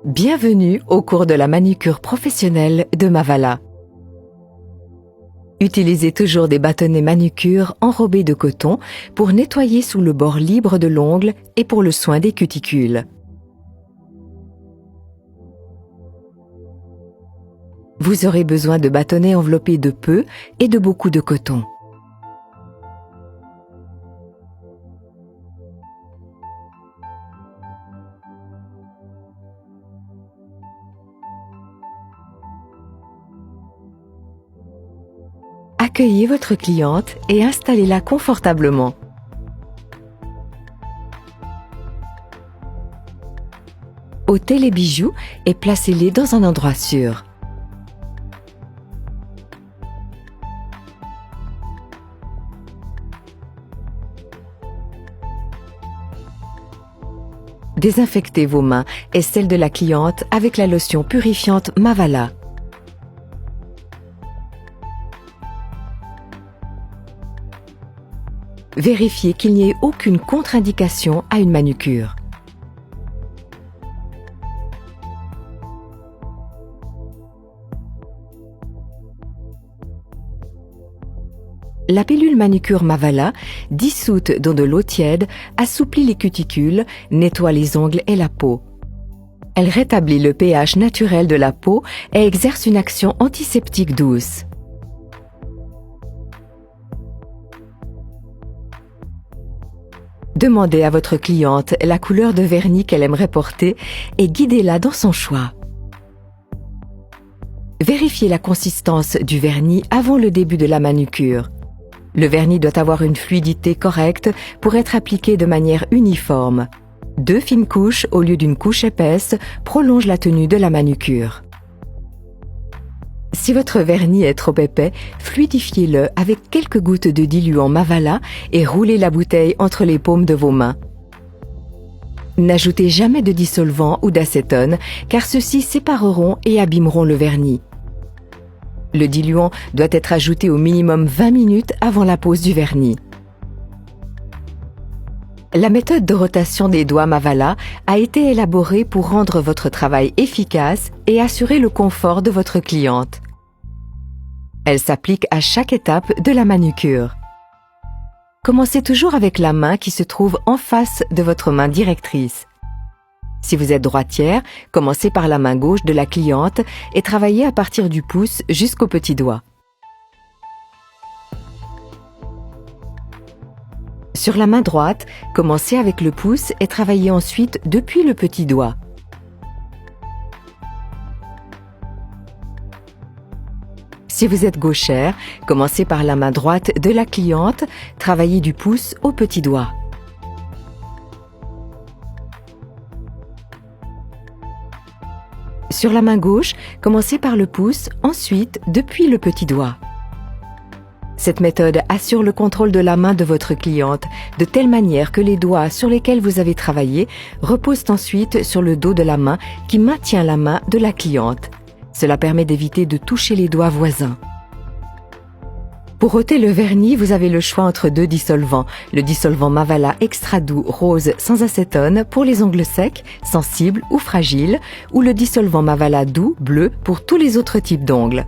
Bienvenue au cours de la manucure professionnelle de Mavala. Utilisez toujours des bâtonnets manucure enrobés de coton pour nettoyer sous le bord libre de l'ongle et pour le soin des cuticules. Vous aurez besoin de bâtonnets enveloppés de peu et de beaucoup de coton. Accueillez votre cliente et installez-la confortablement. Ôtez les bijoux et placez-les dans un endroit sûr. Désinfectez vos mains et celles de la cliente avec la lotion purifiante Mavala. Vérifiez qu'il n'y ait aucune contre-indication à une manucure. La pilule manucure Mavala, dissoute dans de l'eau tiède, assouplit les cuticules, nettoie les ongles et la peau. Elle rétablit le pH naturel de la peau et exerce une action antiseptique douce. Demandez à votre cliente la couleur de vernis qu'elle aimerait porter et guidez-la dans son choix. Vérifiez la consistance du vernis avant le début de la manucure. Le vernis doit avoir une fluidité correcte pour être appliqué de manière uniforme. 2 fines couches au lieu d'une couche épaisse prolongent la tenue de la manucure. Si votre vernis est trop épais, fluidifiez-le avec quelques gouttes de diluant Mavala et roulez la bouteille entre les paumes de vos mains. N'ajoutez jamais de dissolvant ou d'acétone car ceux-ci sépareront et abîmeront le vernis. Le diluant doit être ajouté au minimum 20 minutes avant la pose du vernis. La méthode de rotation des doigts Mavala a été élaborée pour rendre votre travail efficace et assurer le confort de votre cliente. Elle s'applique à chaque étape de la manucure. Commencez toujours avec la main qui se trouve en face de votre main directrice. Si vous êtes droitière, commencez par la main gauche de la cliente et travaillez à partir du pouce jusqu'au petit doigt. Sur la main droite, commencez avec le pouce et travaillez ensuite depuis le petit doigt. Si vous êtes gauchère, commencez par la main droite de la cliente, travaillez du pouce au petit doigt. Sur la main gauche, commencez par le pouce, ensuite depuis le petit doigt. Cette méthode assure le contrôle de la main de votre cliente, de telle manière que les doigts sur lesquels vous avez travaillé reposent ensuite sur le dos de la main qui maintient la main de la cliente. Cela permet d'éviter de toucher les doigts voisins. Pour ôter le vernis, vous avez le choix entre 2 dissolvants. Le dissolvant Mavala Extra Doux Rose sans acétone pour les ongles secs, sensibles ou fragiles, ou le dissolvant Mavala Doux Bleu pour tous les autres types d'ongles.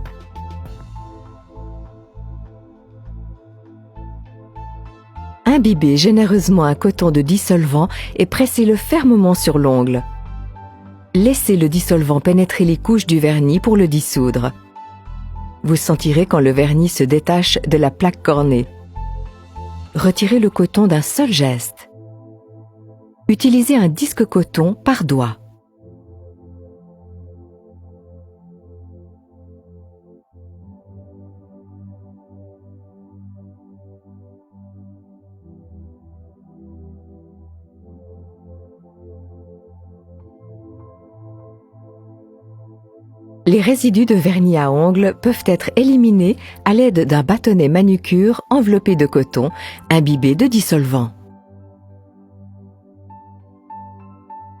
Imbibez généreusement un coton de dissolvant et pressez-le fermement sur l'ongle. Laissez le dissolvant pénétrer les couches du vernis pour le dissoudre. Vous sentirez quand le vernis se détache de la plaque cornée. Retirez le coton d'un seul geste. Utilisez un disque coton par doigt. Les résidus de vernis à ongles peuvent être éliminés à l'aide d'un bâtonnet manucure enveloppé de coton, imbibé de dissolvant.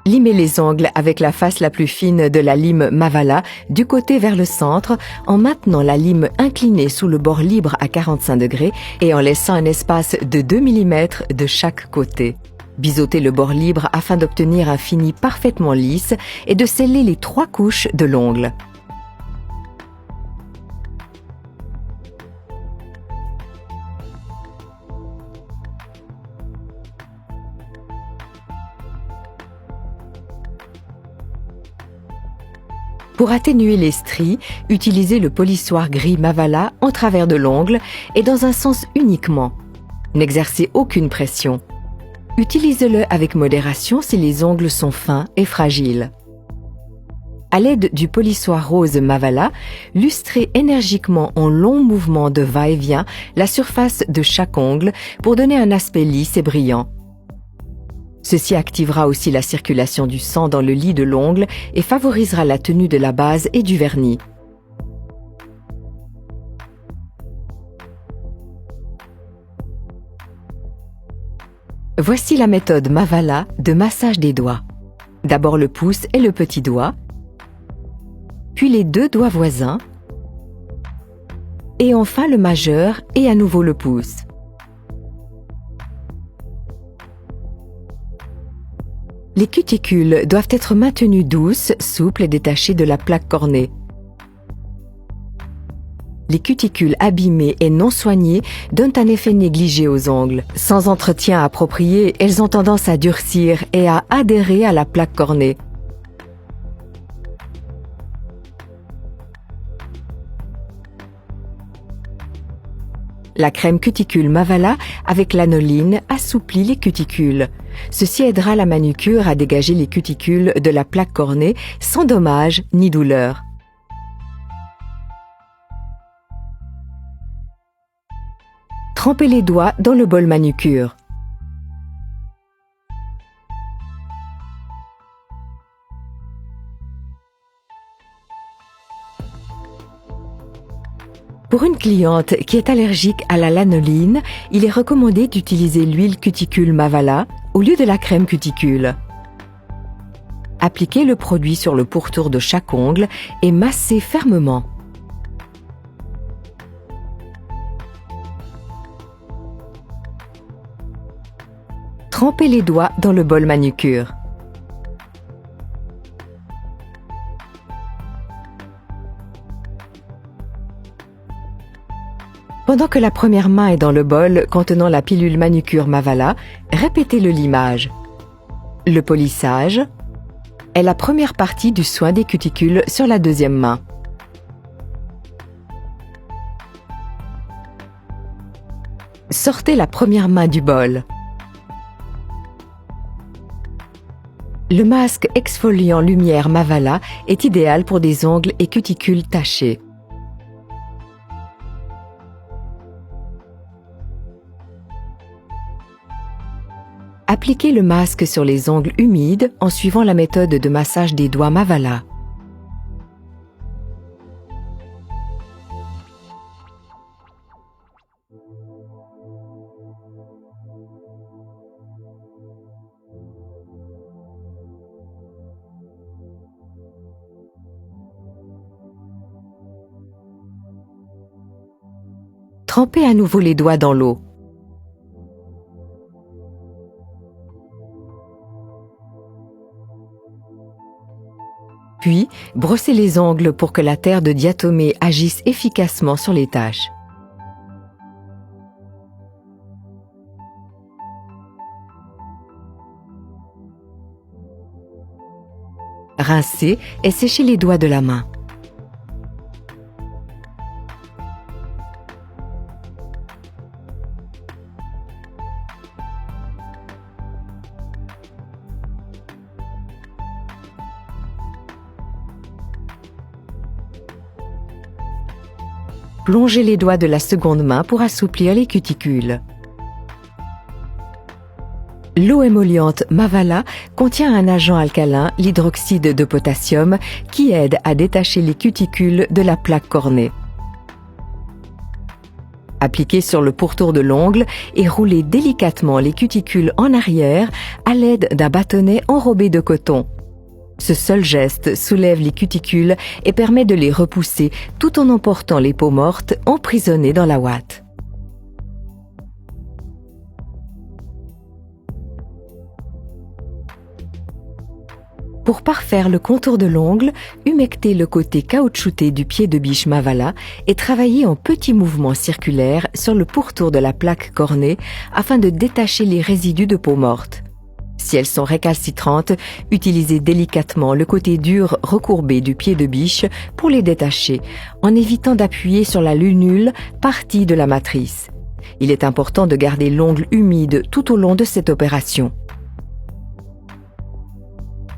Limez les ongles avec la face la plus fine de la lime Mavala du côté vers le centre en maintenant la lime inclinée sous le bord libre à 45 degrés et en laissant un espace de 2 mm de chaque côté. Biseautez le bord libre afin d'obtenir un fini parfaitement lisse et de sceller les 3 couches de l'ongle. Pour atténuer les stries, utilisez le polissoir gris Mavala en travers de l'ongle et dans un sens uniquement. N'exercez aucune pression. Utilisez-le avec modération si les ongles sont fins et fragiles. À l'aide du polissoir rose Mavala, lustrez énergiquement en longs mouvements de va-et-vient la surface de chaque ongle pour donner un aspect lisse et brillant. Ceci activera aussi la circulation du sang dans le lit de l'ongle et favorisera la tenue de la base et du vernis. Voici la méthode Mavala de massage des doigts. D'abord le pouce et le petit doigt, puis les 2 doigts voisins, et enfin le majeur et à nouveau le pouce. Les cuticules doivent être maintenues douces, souples et détachées de la plaque cornée. Les cuticules abîmées et non soignées donnent un effet négligé aux ongles. Sans entretien approprié, elles ont tendance à durcir et à adhérer à la plaque cornée. La crème cuticule Mavala avec l'anoline assouplit les cuticules. Ceci aidera la manucure à dégager les cuticules de la plaque cornée sans dommage ni douleur. Trempez les doigts dans le bol manucure. Pour une cliente qui est allergique à la lanoline, il est recommandé d'utiliser l'huile cuticule Mavala au lieu de la crème cuticule. Appliquez le produit sur le pourtour de chaque ongle et massez fermement. Trempez les doigts dans le bol manucure. Pendant que la première main est dans le bol contenant la pilule manucure Mavala, répétez le limage. Le polissage est la première partie du soin des cuticules sur la deuxième main. Sortez la première main du bol. Le masque exfoliant lumière Mavala est idéal pour des ongles et cuticules tachés. Appliquez le masque sur les ongles humides en suivant la méthode de massage des doigts Mavala. Trempez à nouveau les doigts dans l'eau. Puis, brossez les ongles pour que la terre de diatomée agisse efficacement sur les taches. Rincez et séchez les doigts de la main. Plongez les doigts de la seconde main pour assouplir les cuticules. L'eau émolliente Mavala contient un agent alcalin, l'hydroxyde de potassium, qui aide à détacher les cuticules de la plaque cornée. Appliquez sur le pourtour de l'ongle et roulez délicatement les cuticules en arrière à l'aide d'un bâtonnet enrobé de coton. Ce seul geste soulève les cuticules et permet de les repousser tout en emportant les peaux mortes emprisonnées dans la ouate. Pour parfaire le contour de l'ongle, humectez le côté caoutchouté du pied de biche Mavala et travaillez en petits mouvements circulaires sur le pourtour de la plaque cornée afin de détacher les résidus de peau morte. Si elles sont récalcitrantes, utilisez délicatement le côté dur recourbé du pied de biche pour les détacher, en évitant d'appuyer sur la lunule, partie de la matrice. Il est important de garder l'ongle humide tout au long de cette opération.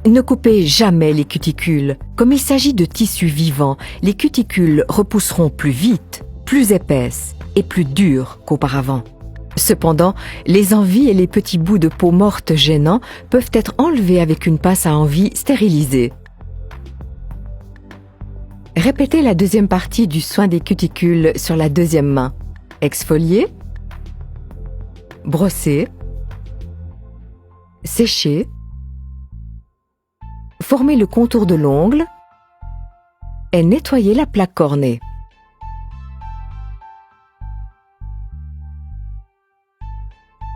Ne coupez jamais les cuticules. Comme il s'agit de tissus vivants, les cuticules repousseront plus vite, plus épaisses et plus dures qu'auparavant. Cependant, les envies et les petits bouts de peau morte gênants peuvent être enlevés avec une pince à envie stérilisée. Répétez la deuxième partie du soin des cuticules sur la deuxième main. Exfolier, brosser, sécher, former le contour de l'ongle et nettoyer la plaque cornée.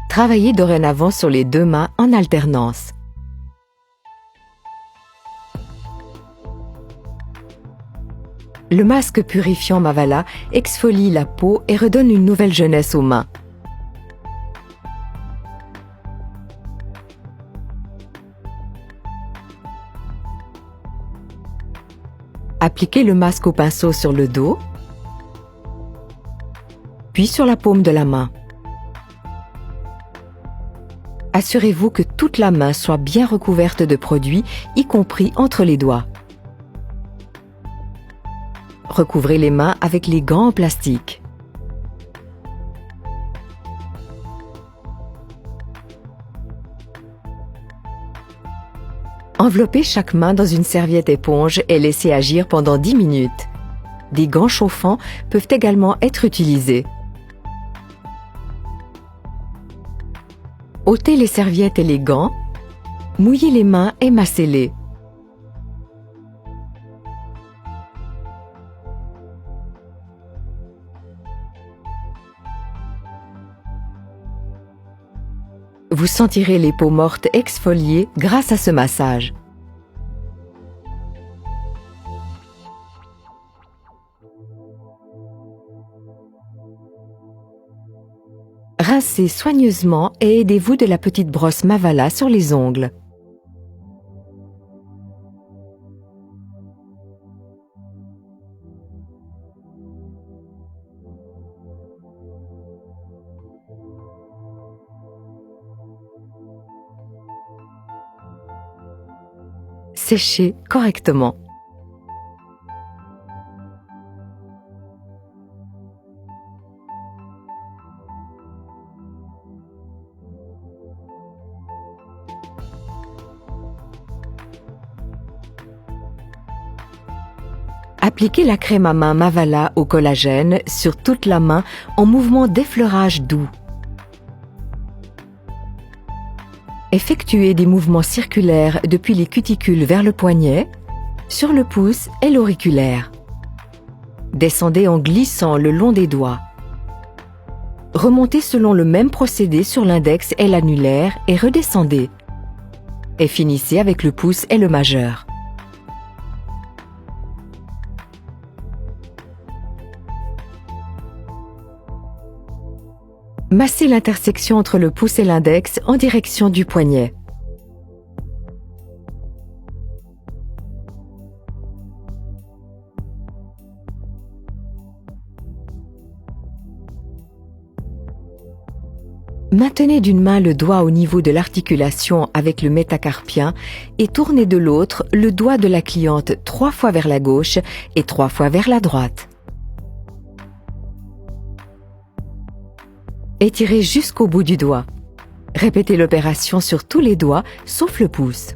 Travaillez dorénavant sur les deux mains en alternance. Le masque purifiant Mavala exfolie la peau et redonne une nouvelle jeunesse aux mains. Appliquez le masque au pinceau sur le dos, puis sur la paume de la main. Assurez-vous que toute la main soit bien recouverte de produit, y compris entre les doigts. Recouvrez les mains avec les gants en plastique. Enveloppez chaque main dans une serviette éponge et laissez agir pendant 10 minutes. Des gants chauffants peuvent également être utilisés. Ôtez les serviettes et les gants, mouillez les mains et massez-les. Vous sentirez les peaux mortes exfoliées grâce à ce massage. Rincez soigneusement et aidez-vous de la petite brosse Mavala sur les ongles. Séchez correctement. Appliquez la crème à main Mavala au collagène sur toute la main en mouvement d'effleurage doux. Effectuez des mouvements circulaires depuis les cuticules vers le poignet, sur le pouce et l'auriculaire. Descendez en glissant le long des doigts. Remontez selon le même procédé sur l'index et l'annulaire et redescendez. Et finissez avec le pouce et le majeur. Massez l'intersection entre le pouce et l'index en direction du poignet. Maintenez d'une main le doigt au niveau de l'articulation avec le métacarpien et tournez de l'autre le doigt de la cliente 3 fois vers la gauche et 3 fois vers la droite. Étirez jusqu'au bout du doigt. Répétez l'opération sur tous les doigts sauf le pouce.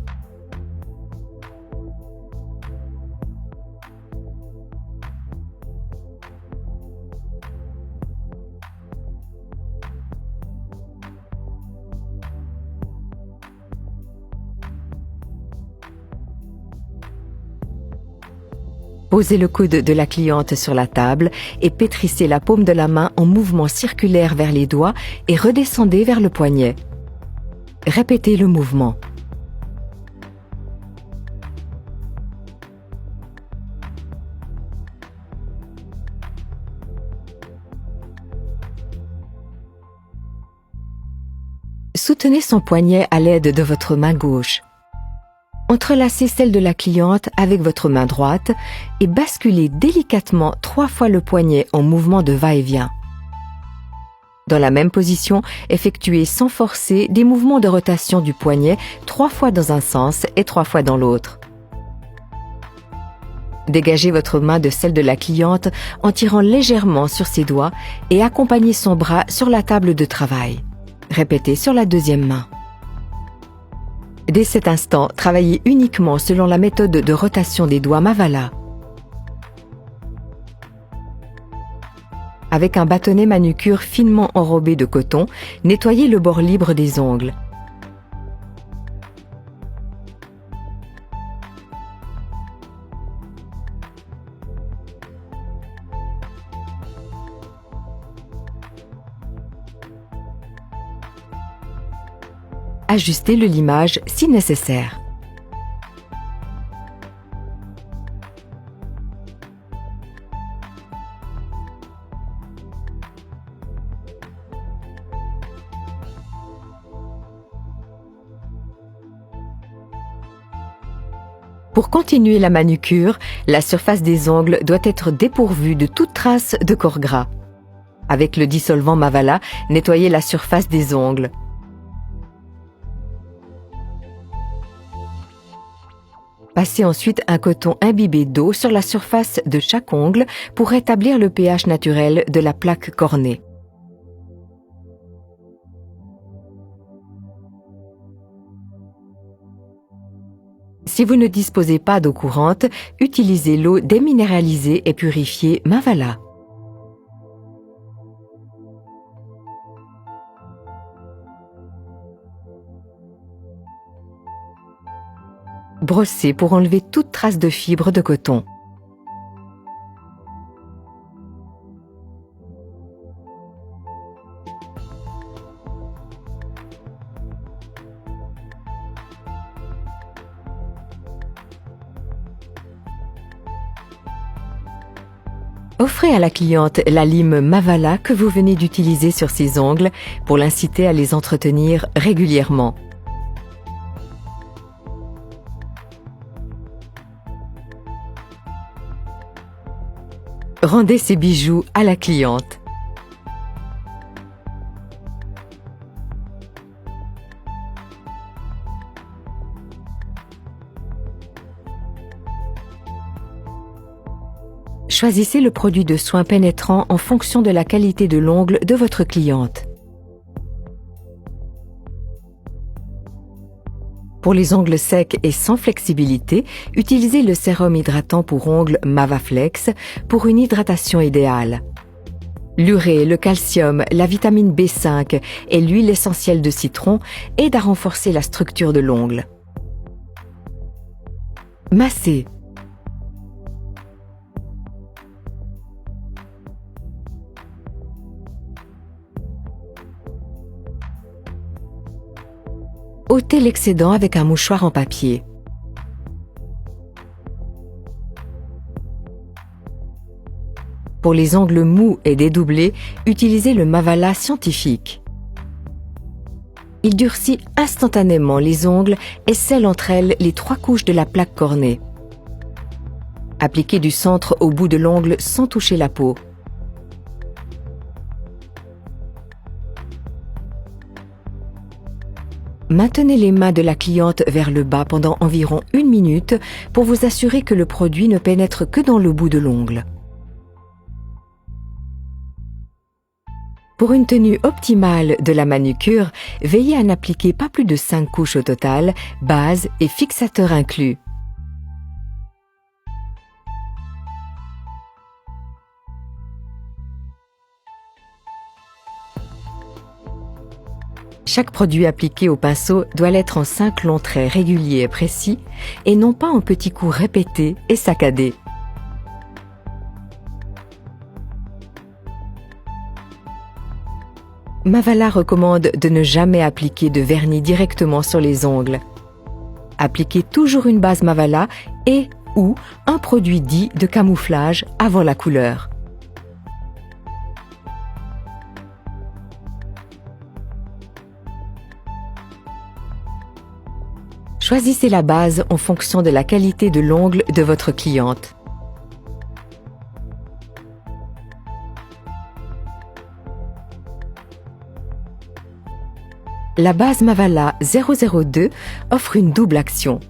Posez le coude de la cliente sur la table et pétrissez la paume de la main en mouvement circulaire vers les doigts et redescendez vers le poignet. Répétez le mouvement. Soutenez son poignet à l'aide de votre main gauche. Entrelacez celle de la cliente avec votre main droite et basculez délicatement 3 fois le poignet en mouvement de va-et-vient. Dans la même position, effectuez sans forcer des mouvements de rotation du poignet 3 fois dans un sens et 3 fois dans l'autre. Dégagez votre main de celle de la cliente en tirant légèrement sur ses doigts et accompagnez son bras sur la table de travail. Répétez sur la deuxième main. Dès cet instant, travaillez uniquement selon la méthode de rotation des doigts Mavala. Avec un bâtonnet manucure finement enrobé de coton, nettoyez le bord libre des ongles. Ajustez le limage si nécessaire. Pour continuer la manucure, la surface des ongles doit être dépourvue de toute trace de corps gras. Avec le dissolvant Mavala, nettoyez la surface des ongles. Passez ensuite un coton imbibé d'eau sur la surface de chaque ongle pour rétablir le pH naturel de la plaque cornée. Si vous ne disposez pas d'eau courante, utilisez l'eau déminéralisée et purifiée Mavala. Brossez pour enlever toute trace de fibre de coton. Offrez à la cliente la lime Mavala que vous venez d'utiliser sur ses ongles pour l'inciter à les entretenir régulièrement. Rendez ces bijoux à la cliente. Choisissez le produit de soin pénétrant en fonction de la qualité de l'ongle de votre cliente. Pour les ongles secs et sans flexibilité, utilisez le sérum hydratant pour ongles Mavaflex pour une hydratation idéale. L'urée, le calcium, la vitamine B5 et l'huile essentielle de citron aident à renforcer la structure de l'ongle. Massez. Ôtez l'excédent avec un mouchoir en papier. Pour les ongles mous et dédoublés, utilisez le Mavala scientifique. Il durcit instantanément les ongles et scelle entre elles les 3 couches de la plaque cornée. Appliquez du centre au bout de l'ongle sans toucher la peau. Maintenez les mains de la cliente vers le bas pendant environ 1 minute pour vous assurer que le produit ne pénètre que dans le bout de l'ongle. Pour une tenue optimale de la manucure, veillez à n'appliquer pas plus de 5 couches au total, base et fixateur inclus. Chaque produit appliqué au pinceau doit l'être en 5 longs traits réguliers et précis et non pas en petits coups répétés et saccadés. Mavala recommande de ne jamais appliquer de vernis directement sur les ongles. Appliquez toujours une base Mavala et ou un produit dit de camouflage avant la couleur. Choisissez la base en fonction de la qualité de l'ongle de votre cliente. La base Mavala 002 offre une double action.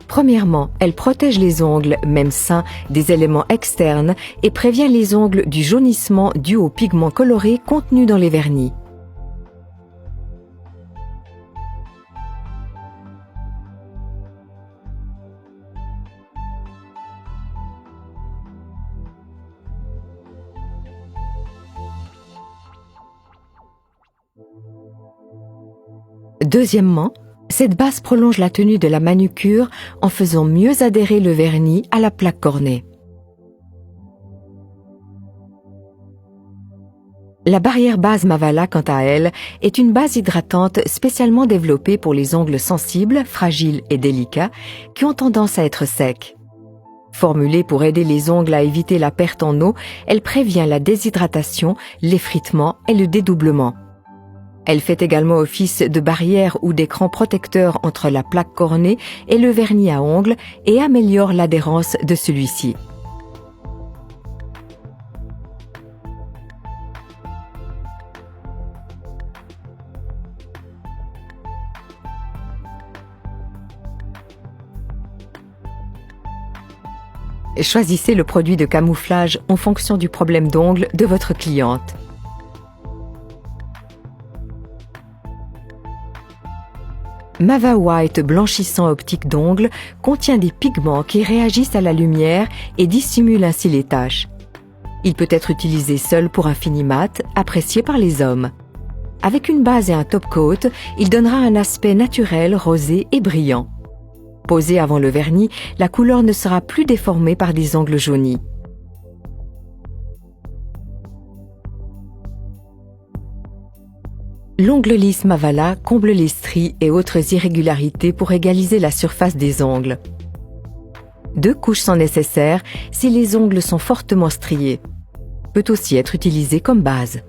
Premièrement, elle protège les ongles, même sains, des éléments externes et prévient les ongles du jaunissement dû aux pigments colorés contenus dans les vernis. Deuxièmement, cette base prolonge la tenue de la manucure en faisant mieux adhérer le vernis à la plaque cornée. La barrière base Mavala, quant à elle, est une base hydratante spécialement développée pour les ongles sensibles, fragiles et délicats qui ont tendance à être secs. Formulée pour aider les ongles à éviter la perte en eau, elle prévient la déshydratation, l'effritement et le dédoublement. Elle fait également office de barrière ou d'écran protecteur entre la plaque cornée et le vernis à ongles et améliore l'adhérence de celui-ci. Choisissez le produit de camouflage en fonction du problème d'ongles de votre cliente. Mava White blanchissant optique d'ongles contient des pigments qui réagissent à la lumière et dissimulent ainsi les taches. Il peut être utilisé seul pour un fini mat, apprécié par les hommes. Avec une base et un top coat, il donnera un aspect naturel, rosé et brillant. Posé avant le vernis, la couleur ne sera plus déformée par des ongles jaunis. L'ongle lisse Mavala comble les stries et autres irrégularités pour égaliser la surface des ongles. 2 couches sont nécessaires si les ongles sont fortement striés. Peut aussi être utilisé comme base.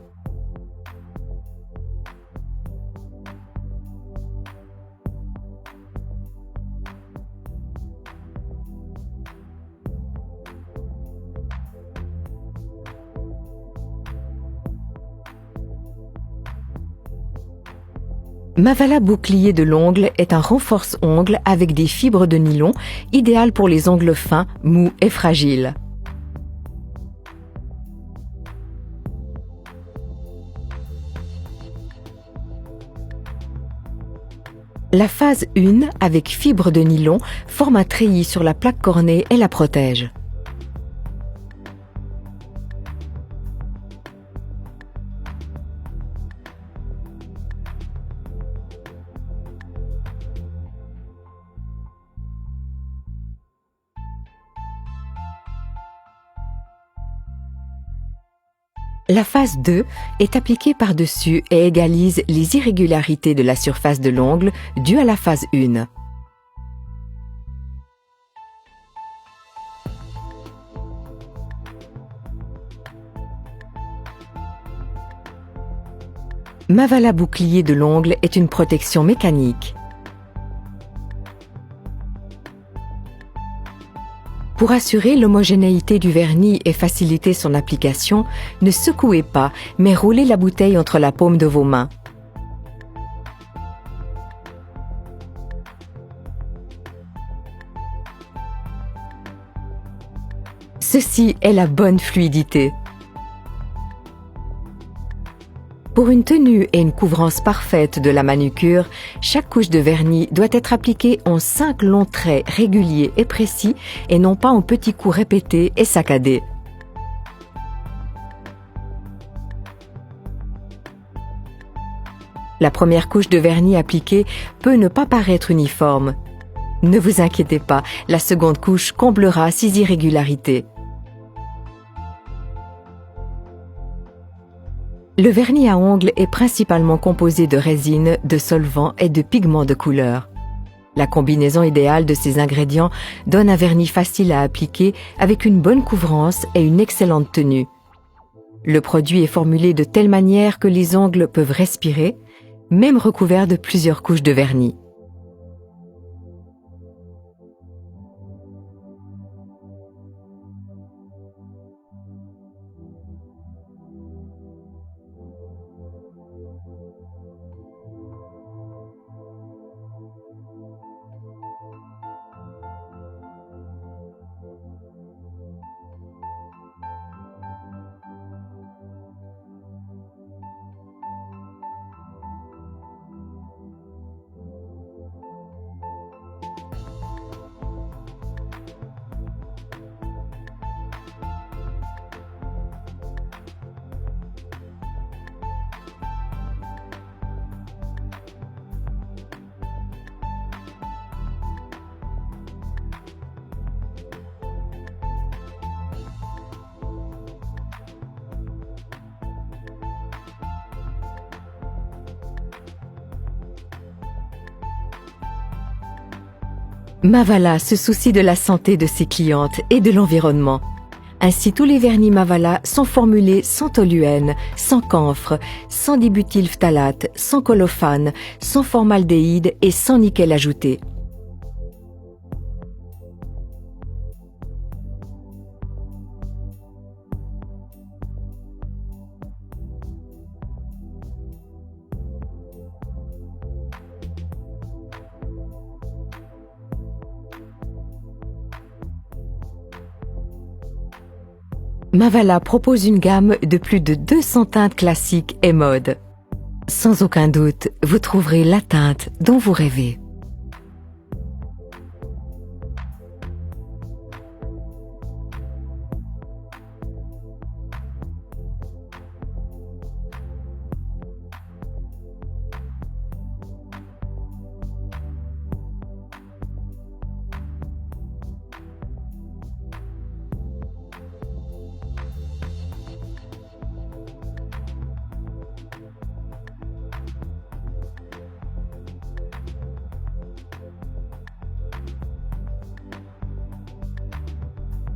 Mavala bouclier de l'ongle est un renforce-ongle avec des fibres de nylon, idéal pour les ongles fins, mous et fragiles. La phase 1 avec fibres de nylon forme un treillis sur la plaque cornée et la protège. La phase 2 est appliquée par-dessus et égalise les irrégularités de la surface de l'ongle dues à la phase 1. Mavala bouclier de l'ongle est une protection mécanique. Pour assurer l'homogénéité du vernis et faciliter son application, ne secouez pas, mais roulez la bouteille entre la paume de vos mains. Ceci est la bonne fluidité. Pour une tenue et une couvrance parfaite de la manucure, chaque couche de vernis doit être appliquée en 5 longs traits réguliers et précis et non pas en petits coups répétés et saccadés. La première couche de vernis appliquée peut ne pas paraître uniforme. Ne vous inquiétez pas, la seconde couche comblera ces irrégularités. Le vernis à ongles est principalement composé de résine, de solvants et de pigments de couleur. La combinaison idéale de ces ingrédients donne un vernis facile à appliquer avec une bonne couvrance et une excellente tenue. Le produit est formulé de telle manière que les ongles peuvent respirer, même recouvert de plusieurs couches de vernis. Mavala se soucie de la santé de ses clientes et de l'environnement. Ainsi, tous les vernis Mavala sont formulés sans toluène, sans camphre, sans dibutylphtalate, sans colophane, sans formaldéhyde et sans nickel ajouté. Mavala propose une gamme de plus de 200 teintes classiques et mode. Sans aucun doute, vous trouverez la teinte dont vous rêvez.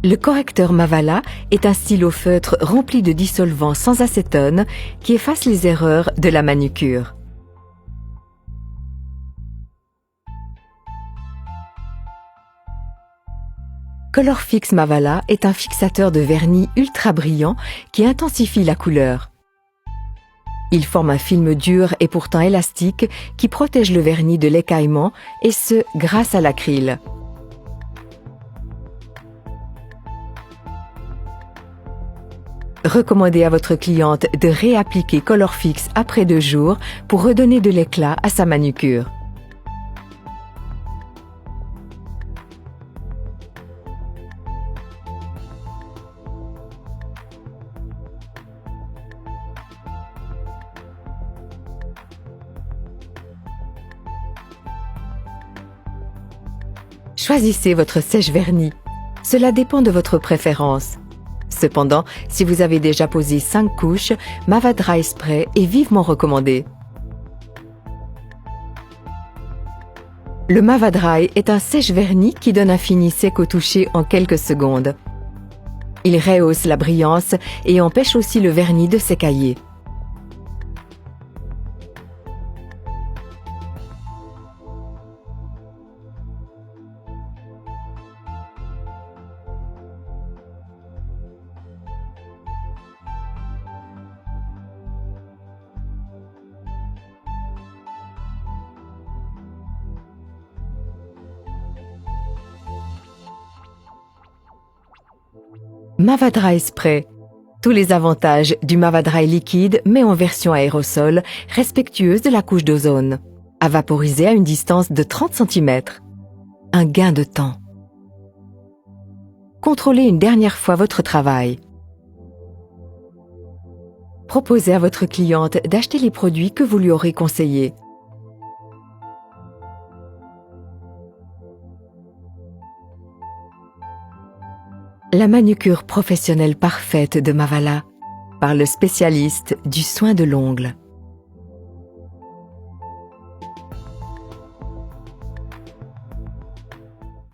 Le correcteur Mavala est un stylo feutre rempli de dissolvant sans acétone qui efface les erreurs de la manucure. Colorfix Mavala est un fixateur de vernis ultra brillant qui intensifie la couleur. Il forme un film dur et pourtant élastique qui protège le vernis de l'écaillement et ce grâce à l'acryle. Recommandez à votre cliente de réappliquer Colorfix après 2 jours pour redonner de l'éclat à sa manucure. Choisissez votre sèche-vernis. Cela dépend de votre préférence. Cependant, si vous avez déjà posé 5 couches, Mavadry Spray est vivement recommandé. Le Mavadry est un sèche-vernis qui donne un fini sec au toucher en quelques secondes. Il rehausse la brillance et empêche aussi le vernis de s'écailler. Mavadry Spray. Tous les avantages du Mavadry liquide mais en version aérosol, respectueuse de la couche d'ozone. À vaporiser à une distance de 30 cm. Un gain de temps. Contrôlez une dernière fois votre travail. Proposez à votre cliente d'acheter les produits que vous lui aurez conseillés. La manucure professionnelle parfaite de Mavala par le spécialiste du soin de l'ongle.